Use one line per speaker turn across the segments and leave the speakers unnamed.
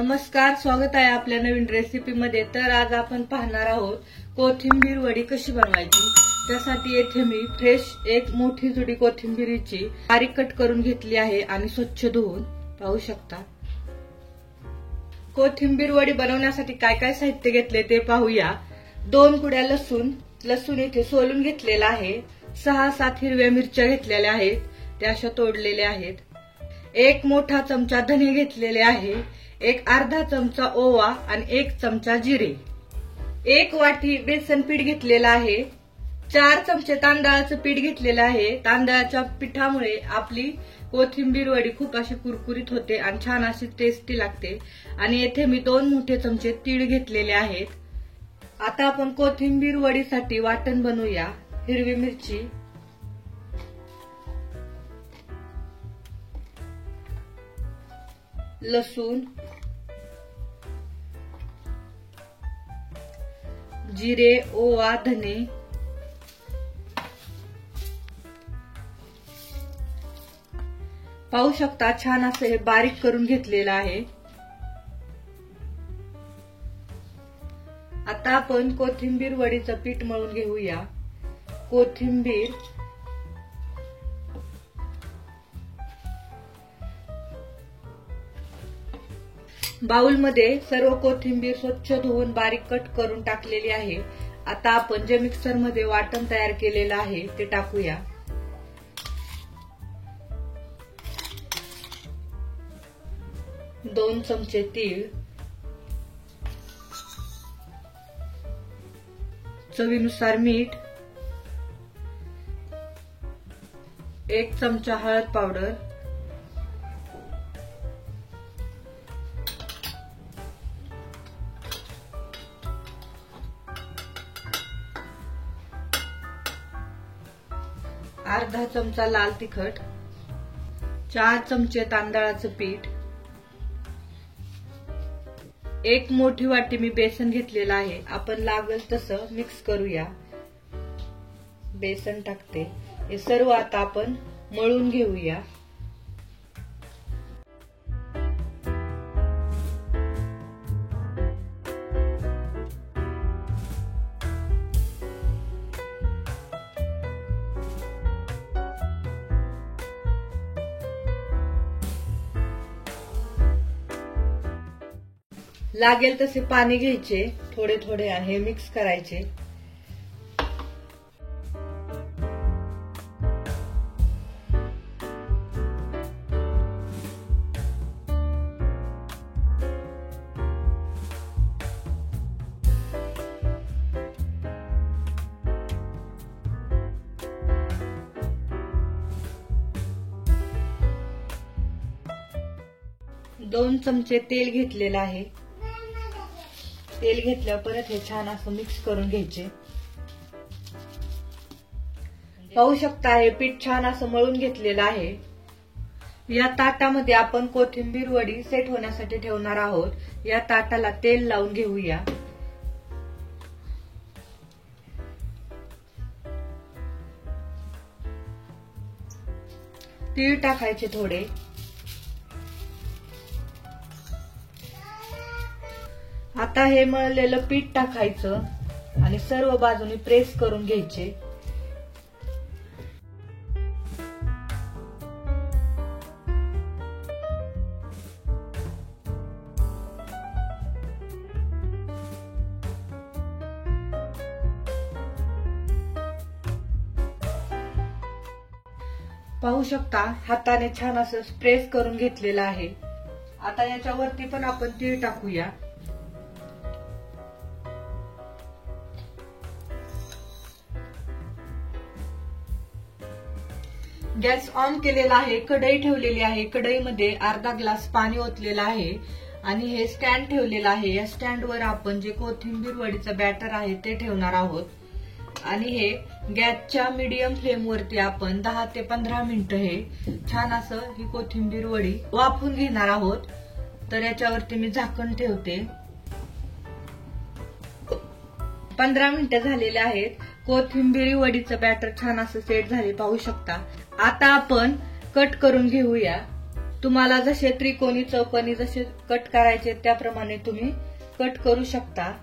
नमस्कार, स्वागत आहे आपल्या नवीन रेसिपी मध्ये। तर आज आपण पाहणार आहोत कोथिंबीर वडी कशी बनवायची। त्यासाठी येथे मी फ्रेश एक मोठी जुडी कोथिंबीरीची बारीक कट करून घेतली आहे आणि स्वच्छ धुवून पाहू शकता। कोथिंबीर वडी बनवण्यासाठी काय काय साहित्य घेतले ते पाहूया। 2 कुड्या लसूण इथे सोलून घेतलेला आहे। 6-7 हिरव्या मिरच्या घेतलेल्या आहेत, त्या अशा तोडलेल्या आहेत। 1 मोठा चमचा धने घेतलेले आहे, 1 अर्धा चमचा ओवा आणि 1 चमचा जिरे, 1 वाटी बेसन पीठ घेतलेला आहे, 4 चमचे तांदळाचं पीठ घेतलेलं आहे। तांदळाच्या पिठामुळे आपली कोथिंबीर वडी खूप अशी कुरकुरीत होते आणि छान अशी टेस्टी लागते। आणि येथे मी 2 मोठे चमचे तीळ घेतलेले आहेत। आता आपण कोथिंबीर वडीसाठी वाटण बनवूया। हिरवी मिरची, लसूण, जिरे, ओवा, धने, पाहू शकता छान असं हे बारीक करून घेतलेलं आहे। आता आपण कोथिंबीर वडीचं पीठ मळून घेऊया। कोथिंबीर, बाउलमध्ये सर्व कोथिंबीर स्वच्छ धुवून बारीक कट करून टाकलेली आहे। आता आपण जे मिक्सर मध्ये वाटण तयार केलेलं आहे ते टाकूया। दोन चमचे तीळ, चवीनुसार मीठ, 1 चमचा हळद पावडर, अर्धा चमचा लाल तिखट, 4 चमचे तांदळाचं पीठ, 1 मोठी वाटी मी बेसन घेतलेलं आहे। आपण लागेल तसं मिक्स करूया। बेसन टाकते, हे सर्व आता आपण मळून घेऊया। लागेल तसे पाणी घ्यायचे, थोडे थोडे आहे मिक्स करायचे। दोन चमचे तेल घेतलेलं आहे। तेल घेतल्यावर परत हे छान असं मिक्स करून घ्यायचे। पाहू शकता हे पीठ छान असं मळून घेतलेलं आहे। या ताटामध्ये आपण कोथिंबीर वडी सेट होण्यासाठी ठेवणार आहोत। या ताटाला तेल लावून घेऊया। तीळ टाकायचे थोडे, आता हे मळलेलं पीठ टाकायचं आणि सर्व बाजूनी प्रेस करून घ्यायचे। पाहू शकता हाताने छान असं प्रेस करून घेतलेलं आहे। आता याच्यावरती पण आपण तीळ टाकूया। गॅस ऑन केलेला आहे, कढई ठेवलेली आहे। कढईमध्ये अर्धा ग्लास पाणी ओतलेलं आहे आणि हे स्टँड ठेवलेलं आहे। या स्टँडवर आपण जे कोथिंबीर वडीचं बॅटर आहे ते ठेवणार आहोत आणि हे गॅसच्या मीडियम फ्लेम वरती आपण 10 ते 15 मिनिटं हे छान असं ही कोथिंबीर वडी वाफवून घेणार आहोत। तर याच्यावरती मी झाकण ठेवते। 15 मिनिटं झालेले आहेत। कोथिंबीर वडीचं बॅटर छान असं सेट झाले, पाहू शकता। आता आपण कट करून घेऊया। तुम्हाला जसे त्रिकोणी चौकोनी जसे कट करायचे त्याप्रमाणे तुम्ही कट करू शकता।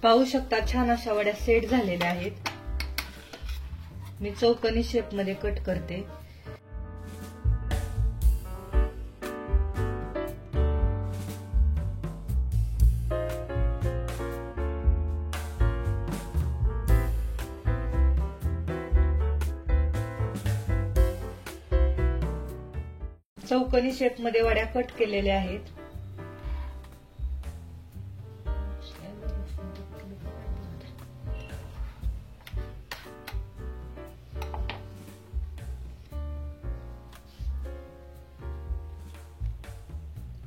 पाहू शकता छान अशा वड्या सेट झालेल्या आहेत। मी चौकोनी शेप मध्ये कट करते। चौकोनी शेप मध्ये वड्या कट केलेल्या आहेत।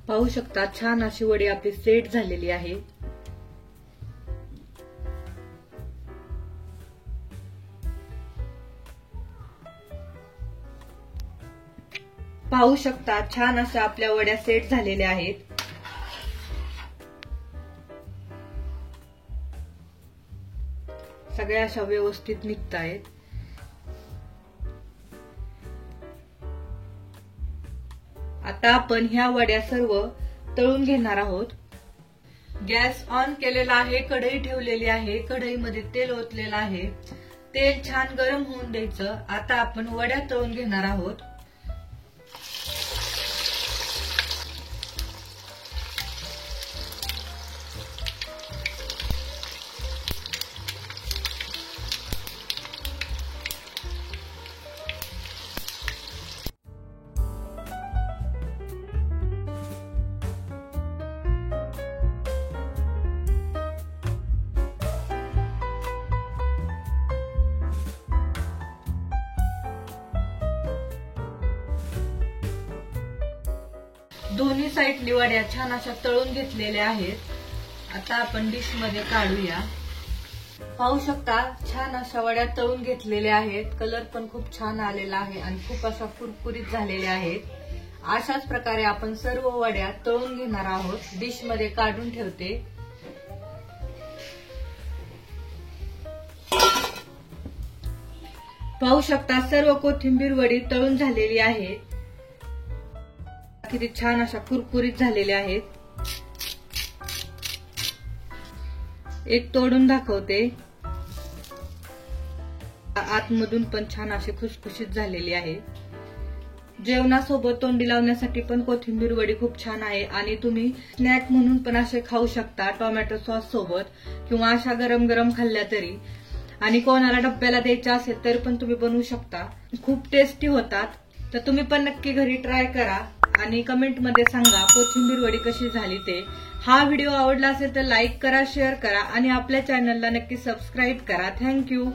पाहू शकता छान अशी वडी आपली सेट झालेली आहे। पाहू शकता छान अशा आपल्या वड्या सेट झालेल्या आहेत। सगळ्या अशा व्यवस्थित निघतायत। आता आपण ह्या वड्या सर्व तळून घेणार आहोत। गॅस ऑन केलेला आहे, कढई ठेवलेली आहे, कढईमध्ये तेल ओतलेलं आहे। तेल छान गरम होऊन द्यायचं। आता आपण वड्या तळून घेणार आहोत। दोन्ही साईडनी वड्या छान अशा तळून घेतलेल्या आहेत। आता आपण डिश मध्ये काढूया। पाहू शकता छान अशा वड्या तळून घेतलेल्या आहेत। कलर पण खूप छान आलेला आहे आणि खूप अशा कुरकुरीत झालेल्या आहेत। अशाच प्रकारे आपण सर्व वड्या तळून घेणार आहोत। डिश मध्ये काढून ठेवते। पाहू शकता सर्व कोथिंबीर वडी तळून झालेली आहे। किती छान अशा कुरकुरीत झालेल्या आहेत। एक तोडून दाखवते। आतमधून पण छान अशी खुसखुशीत झालेली आहे। जेवणासोबत तोंडी लावण्यासाठी पण कोथिंबीर वडी खूप छान आहे आणि तुम्ही स्नॅक म्हणून पण असे खाऊ शकता टोमॅटो सॉस सोबत किंवा अशा गरम गरम खाल्ल्या तरी। आणि कोणाला डब्याला द्यायच्या असेल तर पण तुम्ही बनवू शकता। खूप टेस्टी होतात। तर तुम्ही पण नक्की घरी ट्राय करा आणि कमेंट मध्ये सांगा कोथिंबीर वडी कशी झाली ते। हा व्हिडिओ आवडला असेल तर लाईक करा, शेअर करा आणि आपल्या चॅनलला नक्की सबस्क्राईब करा। थँक्यू।